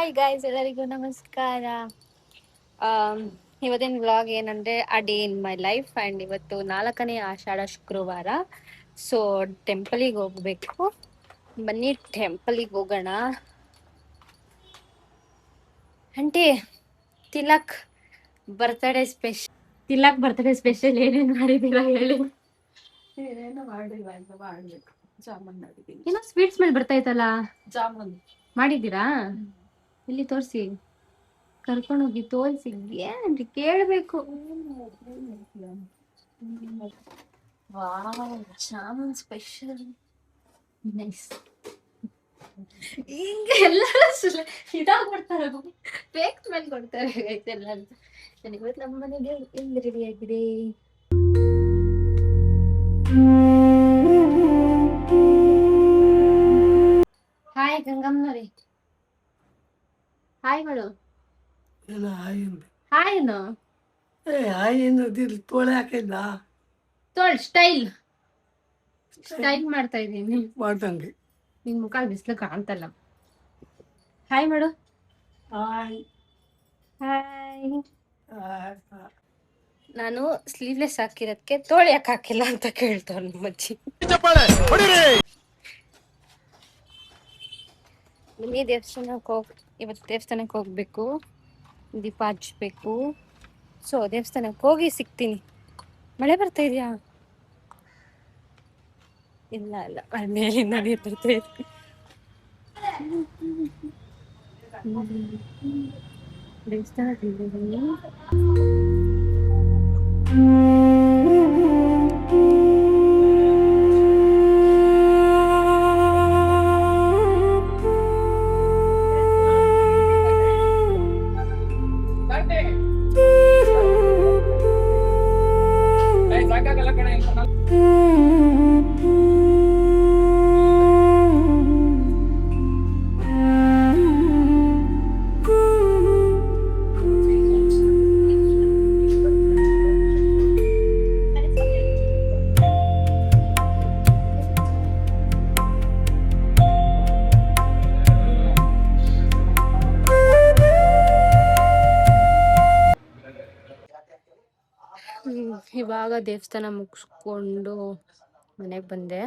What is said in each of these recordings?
Hi guys, ಎಲ್ಲರಿಗೂ ನಮಸ್ಕಾರ. ಇವತ್ತಿನ ವ್ಲಾಗ್ ಏನಂದ್ರೆ a day in my life. And ಇವತ್ತು 4ನೇ ಆಷಾಢ ಶುಕ್ರವಾರ. ಸೊ ಟೆಂಪಲಿಗೆ ಹೋಗ್ಬೇಕು. ಬನ್ನಿ ಟೆಂಪಲಿಗೆ ಹೋಗೋಣ. ಆಂಟಿ, ತಿಲಕ್ ಬರ್ತ್ಡೇ ಸ್ಪೆಷಲ್ ಏನೇನು ಮಾಡಿದ್ದೀರಾ ಹೇಳಿ. ಏನೇನು ಮಾಡಿಲ್ಲ, ಎಲ್ಲ ಮಾಡ್ಬೇಕು. ಜಾಮೂನ್ ಮಾಡಿದ್ದೀನಿ. ಏನೋ ಸ್ವೀಟ್ ಸ್ಮೆಲ್ ಬರ್ತಾಯ್ತಲ್ಲ, ಜಾಮೂನ್ ಮಾಡಿದ್ದೀರಾ? ಇಲ್ಲಿ ತೋರಿಸಿ, ಕರ್ಕೊಂಡೋಗಿ ತೋರಿಸಿ. ಏನ್ರಿ ಕೇಳಬೇಕು. Jamun special nice. ಹಿಂಗೆ ಎಲ್ಲರೂ ಇದಾಗ್ಬಿಡ್ತಾರೆ, ಫೇಕ್ ಸ್ಮೆಲ್ ಕೊಡ್ತಾರೆ ಎಲ್ಲ. ಇವತ್ತು ನಮ್ಮ ಮನೆಗೆ ಹೆಂಗ್ ರೆಡಿ ಆಗಿದೆ. ಹಾಯ್ ಗಂಗಮ್ಮನವ್ರಿ, ಹಾಯ್ ಮಾಡು. ಹಾಯ್ ಏನು ತೋಳೆ ಹಾಕಿಲ್ಲ, ತೋಳ್ ಸ್ಟೈಲ್ ಮಾಡ್ತಾ ಇದ್ದೀನಿ. ಮಾಡ್ದಂಗೆ ನಿನ್ ಮುಖ ಬಿಸ್ಲು ಕಾಣ್ತಲ್ಲ. ಹಾಯ್ ಮಾಡು. ಹಾಯ್. ನಾನು ಸ್ಲೀವ್ಲೆಸ್ ಹಾಕಿರೋದಕ್ಕೆ ತೋಳು ಯಾಕೆ ಹಾಕಿಲ್ಲ ಅಂತ ಕೇಳ್ತಾವ್ ನಮ್ಮ ಅಜ್ಜಿ. ನಿಮಗೆ ಇವತ್ತು ದೇವಸ್ಥಾನಕ್ಕೆ ಹೋಗ್ಬೇಕು, ದೀಪ ಹಚ್ಬೇಕು. ಸೊ ದೇವಸ್ಥಾನಕ್ಕೆ ಹೋಗಿ ಸಿಗ್ತೀನಿ. ಮಳೆ ಬರ್ತಾ ಇದೆಯಾ? ಇಲ್ಲ ಇಲ್ಲ, ಮೇಲಿಂದ ನೀರು ಬರ್ತಾ ಇದೆ. ದೇವಸ್ಥಾನದಲ್ಲಿ ಇವಾಗ ದೇವಸ್ಥಾನ ಮುಗಿಸ್ಕೊಂಡು ಮನೆಗೆ ಬಂದೆ.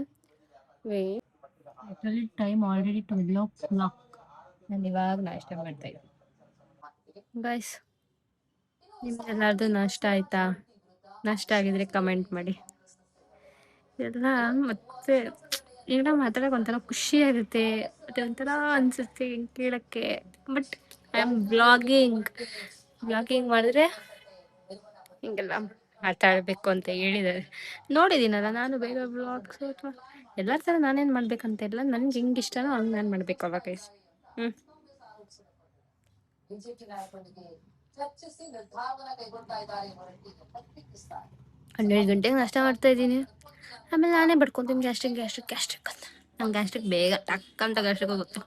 Time already 12 o'clock. ನಾನು ಇವಾಗ ನಾಷ್ಟ ಮಾಡ್ತಾ ಇದ್ದೀನಿ. ಗೈಸ್, ನಿಮ್ಗೆಲ್ಲಾರ್ದು ನಾಷ್ಟ ಆಯ್ತಾ? ನಾಷ್ಟ ಆಗಿದ್ರೆ ಕಮೆಂಟ್ ಮಾಡಿ. ಎಲ್ಲ ಮತ್ತೆ ಏನೋ ಮಾತಾಡೋಕೆ ಒಂಥರ ಖುಷಿ ಆಗುತ್ತೆ, ಮತ್ತೆ ಒಂಥರ ಅನಿಸುತ್ತೆ ಕೇಳೋಕ್ಕೆ. ಬಟ್ ಐ ಆಮ್ ವ್ಲಾಗಿಂಗ್ ಮಾಡಿದ್ರೆ ಹಿಂಗೆಲ್ಲ ಮಾತಾಡಬೇಕು ಅಂತ ಹೇಳಿದ್ದಾರೆ. ನೋಡಿದ್ದೀನಲ್ಲ ನಾನು ಬೇಗ ವ್ಲಾಗ್ಸು, ಅಥವಾ ಎಲ್ಲರ ಥರ ನಾನೇನು ಮಾಡ್ಬೇಕಂತ ಇಲ್ಲ. ನನಗೆ ಹೆಂಗೆ ಇಷ್ಟನೋ ಹಂಗೆ ನಾನು ಮಾಡಬೇಕಲ್ಲ ಗೈಸ್. 12 ಗಂಟೆಗೆ ನಾಷ್ಟ ಮಾಡ್ತಾ ಇದ್ದೀನಿ. ಆಮೇಲೆ ನಾನೇ ಬಡ್ಕೊತೀನಿ ಗ್ಯಾಸ್ಟ್ರಿಕ್ ಅಂತ. ನಂಗೆ ಗ್ಯಾಸ್ಟ್ರಿಕ್ ಬೇಗ ಟಕ್ಕಂತ ಗ್ಯಾಸ್ಟ್ರಿಕ್ ಹೋಗುತ್ತೆ.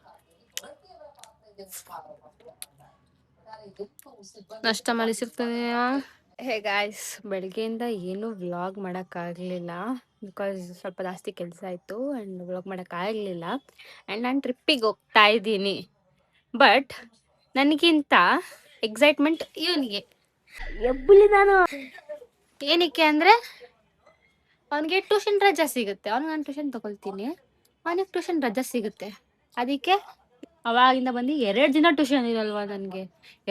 ನಾಷ್ಟ ಮಾಡಿ ಸಿಗ್ತದೆ. ಹೇ ಗಾಯ್ಸ್, ಬೆಳಗ್ಗೆಯಿಂದ ಏನೂ ವ್ಲಾಗ್ ಮಾಡೋಕ್ಕಾಗಲಿಲ್ಲ, ಬಿಕಾಸ್ ಸ್ವಲ್ಪ ಜಾಸ್ತಿ ಕೆಲಸ ಆಯಿತು ಆ್ಯಂಡ್ ವ್ಲಾಗ್ ಮಾಡೋಕ್ಕಾಗಲಿಲ್ಲ. ಆ್ಯಂಡ್ ನಾನು ಟ್ರಿಪ್ಪಿಗೆ ಹೋಗ್ತಾ ಇದ್ದೀನಿ. ಬಟ್ ನನಗಿಂತ ಎಕ್ಸೈಟ್ಮೆಂಟ್ ಇವನಿಗೆ. ಎಬ್ಬಲಿ ನಾನು ಏನಕ್ಕೆ ಅಂದರೆ ಅವನಿಗೆ ಟ್ಯೂಷನ್ ರಜಾ ಸಿಗುತ್ತೆ. ಅವ್ನಿಗೆ ನಾನು ಟ್ಯೂಷನ್ ತೊಗೊಳ್ತೀನಿ, ಅವನಿಗೆ ಟ್ಯೂಷನ್ ರಜಾ ಸಿಗುತ್ತೆ. ಅದಕ್ಕೆ ಅವಾಗಿಂದ ಬಂದು 2 ದಿನ ಟ್ಯೂಷನ್ ಇರಲ್ವಾ ನನಗೆ,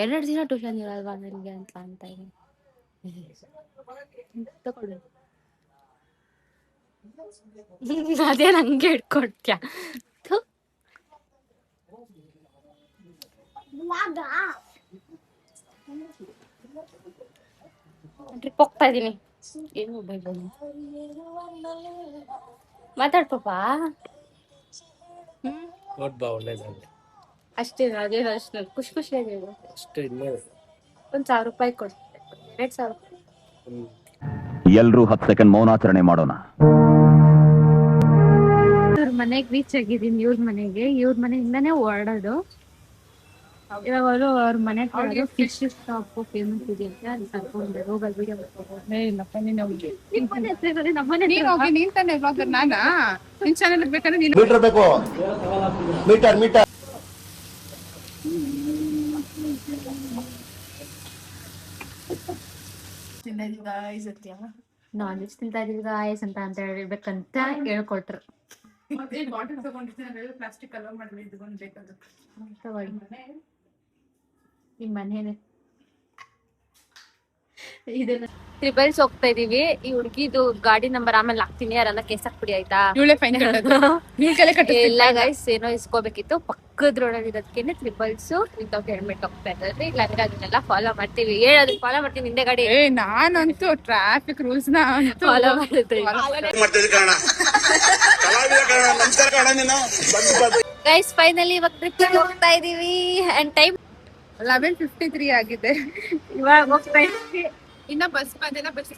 2 ದಿನ ಟ್ಯೂಷನ್ ಇರಲ್ವಾ ನನಗೆ ಅಂತ ಇದ್ದೀನಿ. ತಗೊಳ್ಳಿ, ಅದೇ ನಂಗೆ ಇಟ್ಕೊಡ್ತ್ಯಾ? ಟ್ರಿಪ್ ಹೋಗ್ತಾ ಇದ್ದೀನಿ. ಏನು ಮಾತಾಡ್ ಪಾಪ. ಅಷ್ಟೇ, ಅದೇ ಅಷ್ಟು ಖುಷಿಯಾಗಿ ₹1,000 ಕೊಡು. 2,000. ಎಲ್ರೂ 10 ಸೆಕೆಂಡ್ ಮೌನಾಚರಣೆ ಮಾಡೋಣ. ಇವ್ರ ಮನೆಗೆ ರೀಚ್ ಆಗಿದ್ದೀನಿ. ಇವ್ರ ಮನೆಯಿಂದಾನೇ ಹೊರಡೋದು. ಇವಾಗ ಅವ್ರ ಮನೆ ಫಿಶ್ ಸ್ಟಾಪ್ ಫೇಮಸ್ ಇದೆ ಅಂತ ಅಲ್ಲಿ ಕರ್ಕೊಂಡು ಹೋಗಲ್ ವಿಡಿಯೋ ನಾನ್ ವೆಜ್ ತಿಂತಾ ಇದೀವಿ ಗಾಯ್ಸ್ ಅಂತ ಹೇಳ್ಬೇಕಂತ ಹೇಳ್ಕೊಟ್ರು. ಬಾಟಲ್ ತಗೊಂಡಿರ್ತೀನಿ ಪ್ಲಾಸ್ಟಿಕ್ ಅಲೋ ಮಾಡಿದ್ರೆ ಇದ್ಕೊಂಡು ಬೇಕಾದ್ರು ನಿಮ್ಮ ಮನೇನೆ ಇದನ್ನ ಟ್ರಿಬಲ್ಸ್ ಹೋಗ್ತಾ ಇದೀವಿ. ಈ ಹುಡ್ಗಿದು ಗಾಡಿ ನಂಬರ್ ಆಮೇಲೆ ಹಾಕ್ತೀನಿ, ಯಾರನ್ನ ಕೇಸ್ ಹಾಕ್ಬಿಡಿ ಆಯ್ತಾ. ಇವಳೆ ಫೈನ್ ಇಲ್ಲ ಗೈಸ್ ಏನೋ ಇಸ್ಕೋಬೇಕಿತ್ತು, ಪಕ್ಕದ ರೋಡಲ್ಲಿ ಇರೋದಕ್ಕೆ ಟ್ರಿಬಲ್ಸ್ ವಿತೌಟ್ ಹೆಲ್ಮೆಟ್ ಹೋಗ್ತಾ ಇದ್ದಾರೆ. ಇಲ್ಲ ಅಂದ್ರೆ ಅದನ್ನೆಲ್ಲ ಫಾಲೋ ಮಾಡ್ತೀವಿ, ಹೇಳೋದು ಫಾಲೋ ಮಾಡ್ತೀನಿ. ಹಿಂದೆ ಗಾಡಿ ನಾನಂತೂ ಟ್ರಾಫಿಕ್ ರೂಲ್ಸ್ ನ ಫಾಲೋ ಮಾಡಿದ್ವಿ ಗೈಸ್. ಫೈನಲಿ ಇವಾಗ ಟ್ರಿಪ್ ಹೋಗ್ತಾ ಇದೀವಿ ಅಂಡ್ ಟೈಮ್ 11:53 ಆಗಿದೆ. ಇವಾಗ ಹೋಗ್ತಾ ಇದೀವಿ. ಇನ್ನ ಬಸ್ ಬಂದಿಲ್ಲ, ಬಸ್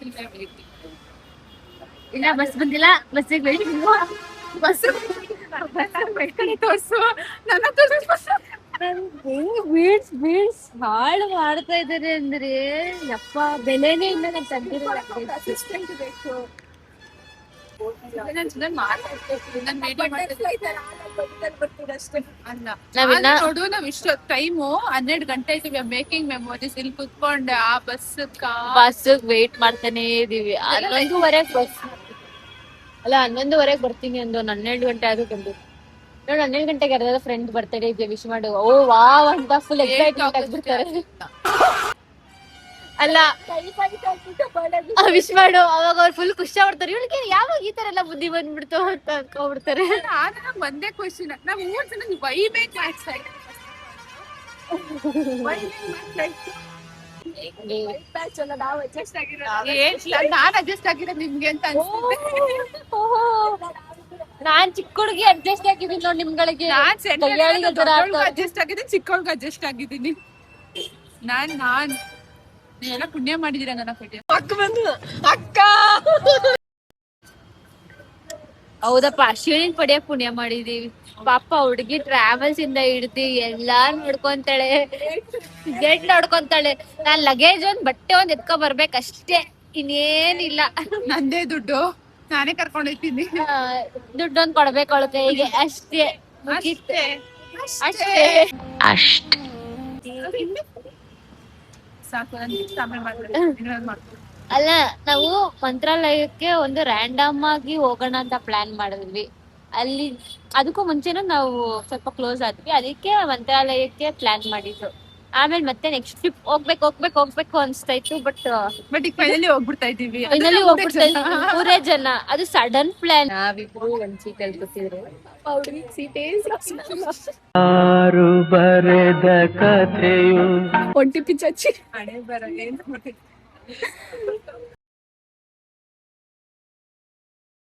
ಇಲ್ಲ ಬಸ್ ಬಂದಿಲ್ಲ, ಬಸ್ಸಿಗೆ ಬಸ್ ತೋರ್ಸು ನನ್ನ ಬೀಡ್ಸ್ ಬೀಡ್ಸ್ ಹಾಳು ಮಾಡ್ತಾ ಇದಾರೆ ಅಂದ್ರೆ ಯಪ್ಪ ಬೆಲೆನೇ ಇಲ್ಲ. ನಾನು ತಂದಿರೋ ಅಸಿಸ್ಟೆಂಟ್ ಬೇಕು. ನೋಡು ನಾವ್ ಇಷ್ಟು ಟೈಮು 12 ಗಂಟೆ ಆಯ್ತು ಮೇಕಿಂಗ್ ಮೆಮೊರೀಸ್. ಇಲ್ಲಿ ಕುತ್ಕೊಂಡೆ ಆ ಬಸ್ ವೇಟ್ ಮಾಡ್ತಾನೆ ಇದೀವಿ. 11:30 ಬಸ್ ಅಲ್ಲ 11:30 ಬರ್ತೀನಿ ಅಂದು 12 ಗಂಟೆ ಆದ್ರೂ ಬಂದು ನೋಡಿ. 12 ಗಂಟೆಗೆ ಯಾರಾದ್ರೂ ಫ್ರೆಂಡ್ ಬರ್ತಡೇ ಇದೆ ವಿಶ್ ಮಾಡು, ಓ ವಾವ್ ಅಂತ ಫುಲ್ ಎಕ್ಸೈಟ್ಮೆಂಟ್ ಆಗ್ಬಿಡ್ತಾರೆ. ಅಲ್ಲ ವಿಶ್ ಮಾಡು, ಅವಾಗ ಅವ್ರು ಫುಲ್ ಖುಷಿ ಆಗ್ಬಿಡ್ತಾರೆ. ಇವಳಿಗೆ ಯಾವಾಗ ಈ ತರ ಎಲ್ಲ ಬುದ್ಧಿ ಬಂದ್ಬಿಡ್ತು ಅಂತ ಅನ್ಕೊಂಡ್ಬಿಡ್ತಾರೆ. ಒಂದೇ ಕ್ವಶನ್, ನಾವ್ 3 ಜನ ವೈಬೇಕು ನಾನ್ ಅಡ್ಜಸ್ಟ್ ಆಗಿರೋದು ನಿಮ್ಗೆ ಅಂತ ಅನ್ಸುತ್ತೆ. ನಾನ್ ಚಿಕ್ಕ ಹುಡುಗಿ ಅಡ್ಜಸ್ಟ್ ಆಗಿದ್ದೀನಿ ನೋಡಿ ನಿಮ್ಗಳಿಗೆ. ಅಡ್ಜಸ್ಟ್ ಆಗಿದ್ದೀನಿ, ಚಿಕ್ಕವ್ರಿಗೆ ಅಡ್ಜಸ್ಟ್ ಆಗಿದ್ದೀನಿ. ನಾನ್ ನೀವೆಲ್ಲ ಪುಣ್ಯ ಮಾಡಿದೀರ ನನ್ನ ಕಡೆ. ಅಕ್ಕ ಹೌದಪ್ಪ, ಶಿವನಿನ್ ಪಡಿಯಕ್ ಪುಣ್ಯ ಮಾಡಿದೀವಿ. ಪಾಪ ಹುಡುಗಿ ಟ್ರಾವೆಲ್ಸ್ ಇಂದ ಹಿಡ್ದು ಎಲ್ಲಾ ನೋಡ್ಕೊಂತಾಳೆ, ಗೇಟ್ ನೋಡ್ಕೊಂತಾಳೆ. ನಾನ್ ಲಗೇಜ್ ಒಂದ್ ಬಟ್ಟೆ ಒಂದ್ ಎತ್ಕೊ ಬರ್ಬೇಕಷ್ಟೇ, ಇನ್ನೇನಿಲ್ಲ. ನಂದೇ ದುಡ್ಡು, ನಾನೇ ಕರ್ಕೊಂಡೋಗ್ತೀನಿ. ದುಡ್ಡೊಂದ್ ಕೊಡ್ಬೇಕು ಅವಳ ಕೈಗೆ ಅಷ್ಟೇ. ಅಷ್ಟೇ ಸಾಕು. ಅಲ್ಲ ನಾವು ಮಂತ್ರಾಲಯಕ್ಕೆ ಒಂದು ರ್ಯಾಂಡಮ್ ಆಗಿ ಹೋಗೋಣ ಅಂತ ಪ್ಲಾನ್ ಮಾಡಿದ್ವಿ. ಅಲ್ಲಿ ಅದಕ್ಕೂ ಮುಂಚೆನೂ ನಾವು ಸ್ವಲ್ಪ ಕ್ಲೋಸ್ ಆದ್ವಿ, ಅದಕ್ಕೆ ಮಂತ್ರಾಲಯಕ್ಕೆ ಪ್ಲಾನ್ ಮಾಡಿದ್ದು. ಆಮೇಲೆ ಮತ್ತೆ ನೆಕ್ಸ್ಟ್ ಟ್ರಿಪ್ ಹೋಗ್ಬೇಕು ಅನ್ಸ್ತಾ ಇತ್ತು. ಬಟ್ ಈಗ ಫೈನಲಿ ಹೋಗ್ಬಿಡ್ತಾ ಇದೀವಿ. ಮೂರೇ ಜನ, ಅದು ಸಡನ್ ಪ್ಲಾನ್. ನಾವಿಬ್ರು ಒಂದ್ ಸೀಟಲ್ಲಿ ಕೂತಿದ್ರು, ಅವ್ರಿಗೆ ಸೀಟೇ ಯಾರು ಬರೆದ ಕಥೆಯು ಒಂಟಿ ಪಿಚ್ಚಿ ಹಣೆ ಬರ ಏನ್